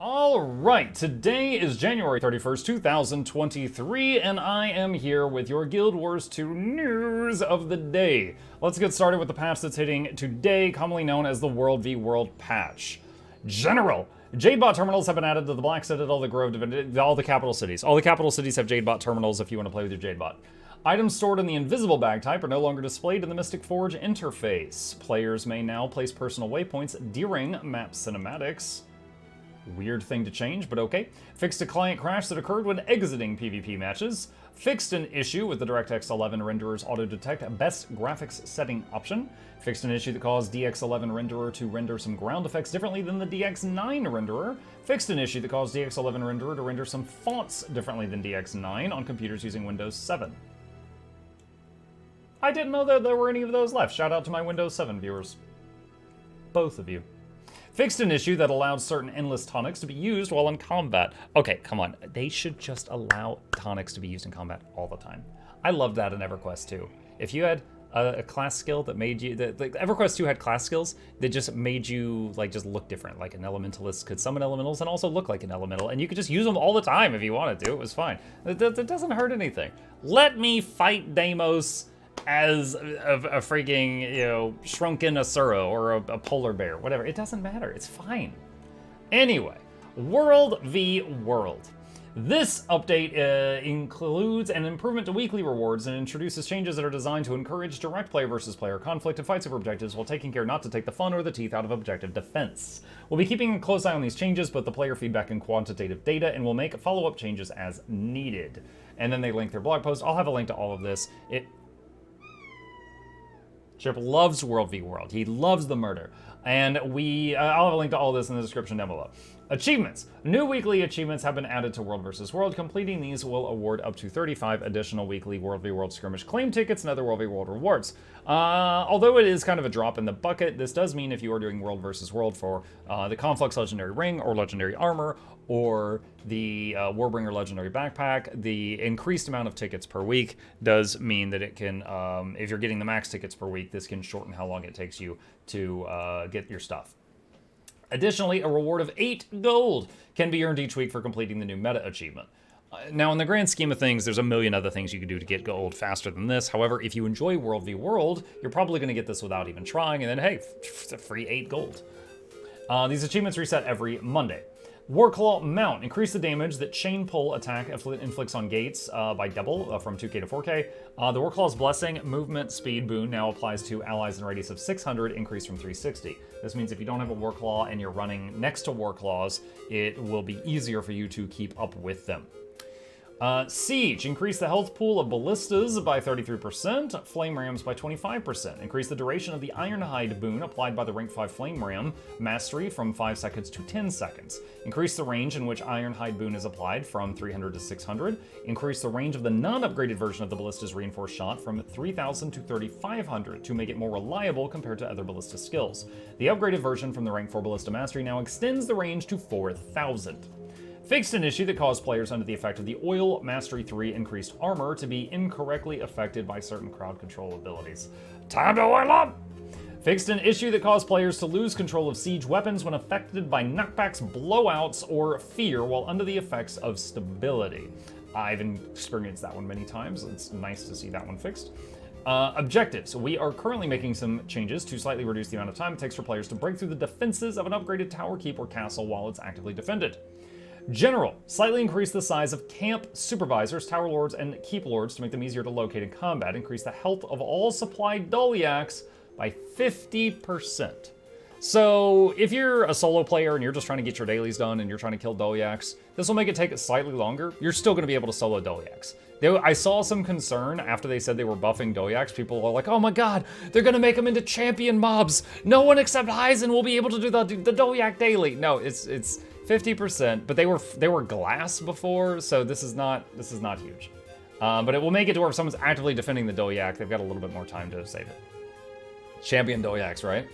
All right, today is January 31st, 2023, and I am here with your Guild Wars 2 news of the day. Let's get started with the patch that's hitting today, commonly known as the World v World patch. General, Jadebot terminals have been added to the Black Citadel, the Grove, all the capital cities. All the capital cities have Jadebot terminals if you want to play with your Jadebot. Items stored in the invisible bag type are no longer displayed in the Mystic Forge interface. Players may now place personal waypoints during map cinematics. Weird thing to change, but okay. Fixed a client crash that occurred when exiting PvP matches. Fixed an issue with the DirectX 11 renderer's auto-detect best graphics setting option. Fixed an issue that caused DX11 renderer to render some ground effects differently than the DX9 renderer. Fixed an issue that caused DX11 renderer to render some fonts differently than DX9 on computers using Windows 7. I didn't know that there were any of those left. Shout out to my Windows 7 viewers. Both of you. Fixed an issue that allowed certain endless tonics to be used while in combat. Okay, come on. They should just allow tonics to be used in combat all the time. I loved that in EverQuest 2. If you had a class skill that made you... like EverQuest 2 had class skills that just made you just look different. Like an elementalist could summon elementals and also look like an elemental. And you could just use them all the time if you wanted to. It was fine. That doesn't hurt anything. Let me fight Deimos as a freaking, shrunken Asura or a polar bear, whatever. It doesn't matter. It's fine. Anyway, World v World. This update includes an improvement to weekly rewards and introduces changes that are designed to encourage direct player versus player conflict and fights over objectives while taking care not to take the fun or the teeth out of objective defense. We'll be keeping a close eye on these changes, both the player feedback and quantitative data, and we'll make follow-up changes as needed. And then they link their blog post. I'll have a link to all of this. Chip loves World v World. He loves the murder. And I'll have a link to all this in the description down below. Achievements. New weekly achievements have been added to World vs. World. Completing these will award up to 35 additional weekly World v World skirmish claim tickets and other World v World rewards. Although it is kind of a drop in the bucket, this does mean if you are doing World vs. World for the Conflux Legendary Ring or Legendary Armor or the Warbringer Legendary Backpack, the increased amount of tickets per week does mean that it can, if you're getting the max tickets per week, this can shorten how long it takes you to get your stuff. Additionally, a reward of 8 gold can be earned each week for completing the new meta achievement. Now, in the grand scheme of things, there's a million other things you can do to get gold faster than this. However, if you enjoy World v World, you're probably going to get this without even trying, and then, hey, free 8 gold. These achievements reset every Monday. Warclaw Mount. Increase the damage that Chain Pull attack inflicts on gates by double from 2k to 4k. The Warclaw's Blessing movement speed boon now applies to allies in a radius of 600, increased from 360. This means if you don't have a Warclaw and you're running next to Warclaws, it will be easier for you to keep up with them. Siege. Increase the health pool of ballistas by 33%, flame rams by 25%. Increase the duration of the Ironhide boon applied by the rank 5 flame ram mastery from 5 seconds to 10 seconds. Increase the range in which Ironhide boon is applied from 300 to 600. Increase the range of the non-upgraded version of the ballista's reinforced shot from 3000 to 3500 to make it more reliable compared to other ballista skills. The upgraded version from the rank 4 ballista mastery now extends the range to 4000. Fixed an issue that caused players under the effect of the Oil Mastery 3 increased armor to be incorrectly affected by certain crowd control abilities. Time to oil up! Fixed an issue that caused players to lose control of siege weapons when affected by knockbacks, blowouts, or fear while under the effects of stability. I've experienced that one many times. It's nice to see that one fixed. Objectives. We are currently making some changes to slightly reduce the amount of time it takes for players to break through the defenses of an upgraded tower, keep, or castle while it's actively defended. General, slightly increase the size of camp supervisors, tower lords, and keep lords to make them easier to locate in combat. Increase the health of all supplied Doliacs by 50%. So if you're a solo player and you're just trying to get your dailies done and you're trying to kill Doliacs, this will make it take slightly longer. You're still going to be able to solo Doliacs. I saw some concern after they said they were buffing Doliacs. People were like, oh my god, they're going to make them into champion mobs. No one except Hyzen will be able to do the Doliac daily. No, it's 50%, but they were glass before, so this is not huge. But it will make it to where if someone's actively defending the Doliac, they've got a little bit more time to save it. Champion Doliacs, right?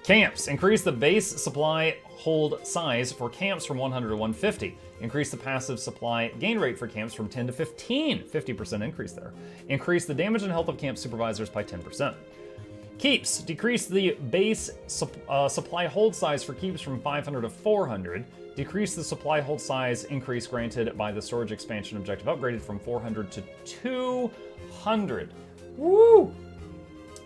Camps. Increase the base supply hold size for camps from 100 to 150. Increase the passive supply gain rate for camps from 10 to 15. 50% increase there. Increase the damage and health of camp supervisors by 10%. Keeps. Decrease the base supply hold size for keeps from 500 to 400. Decrease the supply hold size increase granted by the storage expansion objective upgraded from 400 to 200. Woo!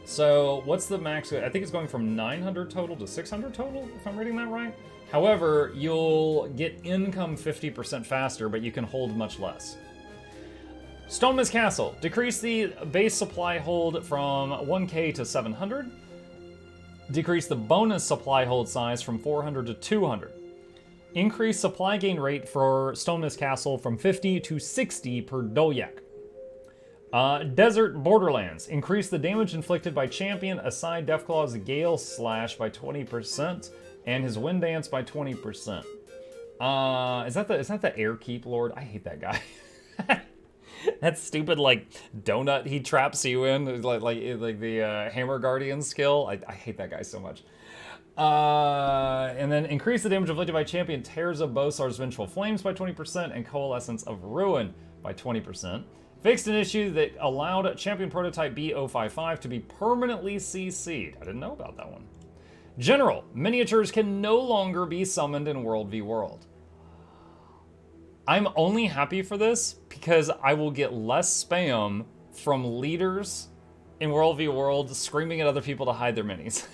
So what's the max? I think it's going from 900 total to 600 total, if I'm reading that right. However, you'll get income 50% faster, but you can hold much less. Stonema's Castle. Decrease the base supply hold from 1k to 700. Decrease the bonus supply hold size from 400 to 200. Increase supply gain rate for Stonema's Castle from 50 to 60 per Dolyak. Desert Borderlands. Increase the damage inflicted by champion aside Deathclaw's Gale Slash by 20% and his Wind Dance by 20%. Is that the Air Keep Lord? I hate that guy. That stupid like donut he traps you in, like the Hammer Guardian skill. I hate that guy so much. And then increase the damage inflicted by champion Tears of Bosar's Vengeful Flames by 20% and Coalescence of Ruin by 20%. Fixed an issue that allowed champion prototype B055 to be permanently CC'd. I didn't know about that one. General, miniatures can no longer be summoned in World v World. I'm only happy for this because I will get less spam from leaders in World v World screaming at other people to hide their minis.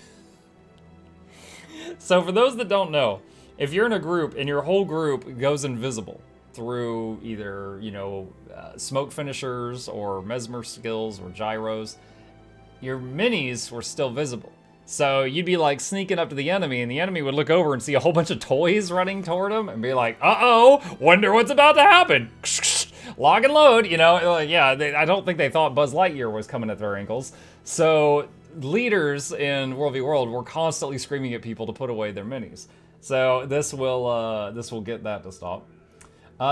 So for those that don't know, if you're in a group and your whole group goes invisible through either, smoke finishers or mesmer skills or gyros, your minis were still visible. So you'd be like sneaking up to the enemy and the enemy would look over and see a whole bunch of toys running toward him and be like, uh-oh, wonder what's about to happen. Lock and load, I don't think they thought Buzz Lightyear was coming at their ankles. So leaders in World v World were constantly screaming at people to put away their minis. So this will get that to stop.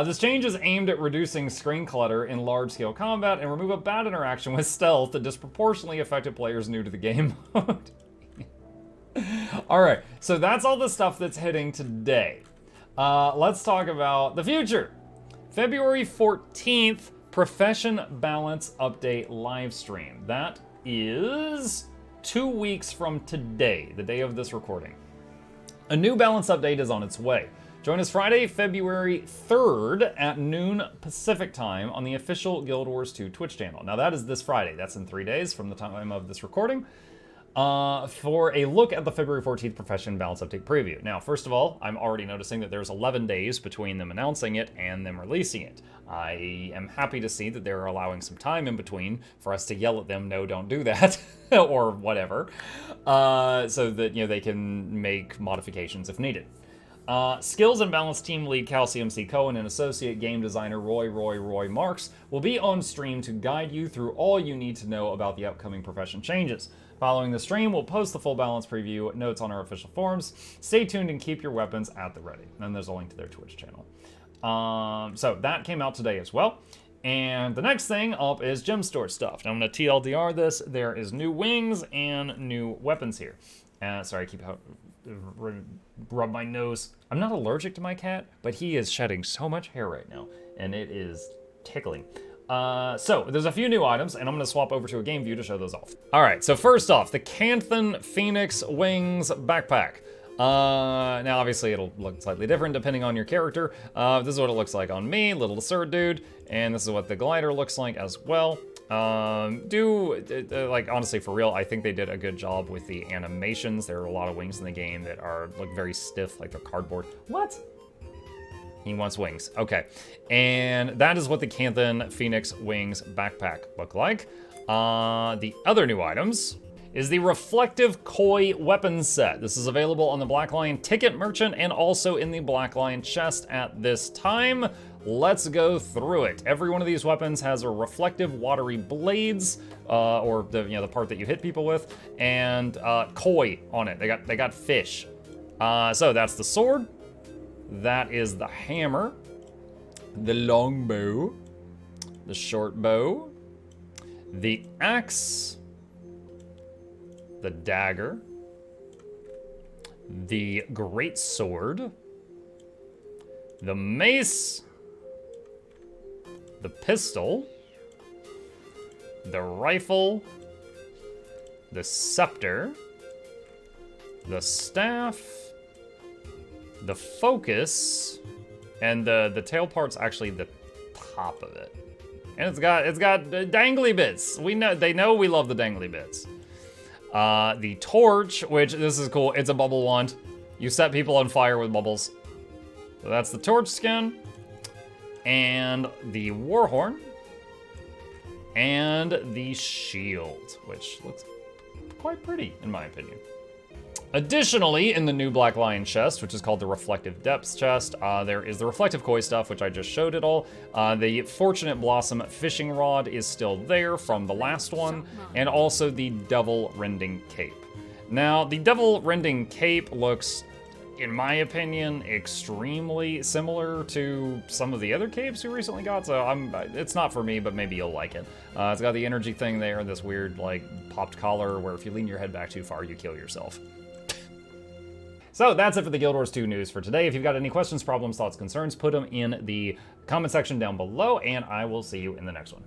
This change is aimed at reducing screen clutter in large-scale combat and remove a bad interaction with stealth that disproportionately affected players new to the game mode. Alright, so that's all the stuff that's hitting today. Let's talk about the future. February 14th, Profession Balance Update livestream. That is 2 weeks from today, the day of this recording. A new balance update is on its way. Join us Friday, February 3rd at noon Pacific time on the official Guild Wars 2 Twitch channel. Now that is this Friday. That's in 3 days from the time of this recording. For a look at the February 14th Profession Balance Update preview. Now, first of all, I'm already noticing that there's 11 days between them announcing it and them releasing it. I am happy to see that they're allowing some time in between for us to yell at them, no, don't do that, or whatever, so that, they can make modifications if needed. Skills and Balance Team Lead Calcium C. Cohen and Associate Game Designer Roy Marks will be on stream to guide you through all you need to know about the upcoming Profession changes. Following the stream, we'll post the full balance preview notes on our official forums. Stay tuned and keep your weapons at the ready. And there's a link to their Twitch channel. So that came out today as well. And the next thing up is Gem Store stuff. Now I'm going to TLDR this. There is new wings and new weapons here. Sorry, I keep rub my nose. I'm not allergic to my cat, but he is shedding so much hair right now, and it is tickling. So there's a few new items, and I'm going to swap over to a game view to show those off. All right, so first off, the Canthan Phoenix Wings backpack. Now obviously it'll look slightly different depending on your character. This is what it looks like on me, little absurd dude, and this is what the glider looks like as well. Like, honestly, for real, I think they did a good job with the animations. There are a lot of wings in the game that look very stiff, like they're cardboard. What? He wants wings. Okay. And that is what the Canthan Phoenix Wings backpack look like. The other new items is the Reflective Koi weapons set. This is available on the Black Lion Ticket Merchant and also in the Black Lion chest at this time. Let's go through it. Every one of these weapons has a reflective watery blades, or the part that you hit people with, and koi on it. They got fish. So that's the sword. That is the hammer, the long bow, the short bow, the axe, the dagger, the great sword, the mace, the pistol, the rifle, the scepter, the staff, the focus, and the tail part's actually the top of it. And it's got dangly bits. They know we love the dangly bits. The torch, which this is cool, it's a bubble wand. You set people on fire with bubbles. So that's the torch skin. And the war horn. And the shield, which looks quite pretty, in my opinion. Additionally, in the new Black Lion chest, which is called the Reflective Depths chest, there is the Reflective Koi stuff, which I just showed it all. The Fortunate Blossom fishing rod is still there from the last one, and also the Devil Rending Cape. Now, the Devil Rending Cape looks, in my opinion, extremely similar to some of the other capes we recently got, so it's not for me, but maybe you'll like it. It's got the energy thing there, and this weird, like, popped collar where if you lean your head back too far, you kill yourself. So that's it for the Guild Wars 2 news for today. If you've got any questions, problems, thoughts, concerns, put them in the comment section down below, and I will see you in the next one.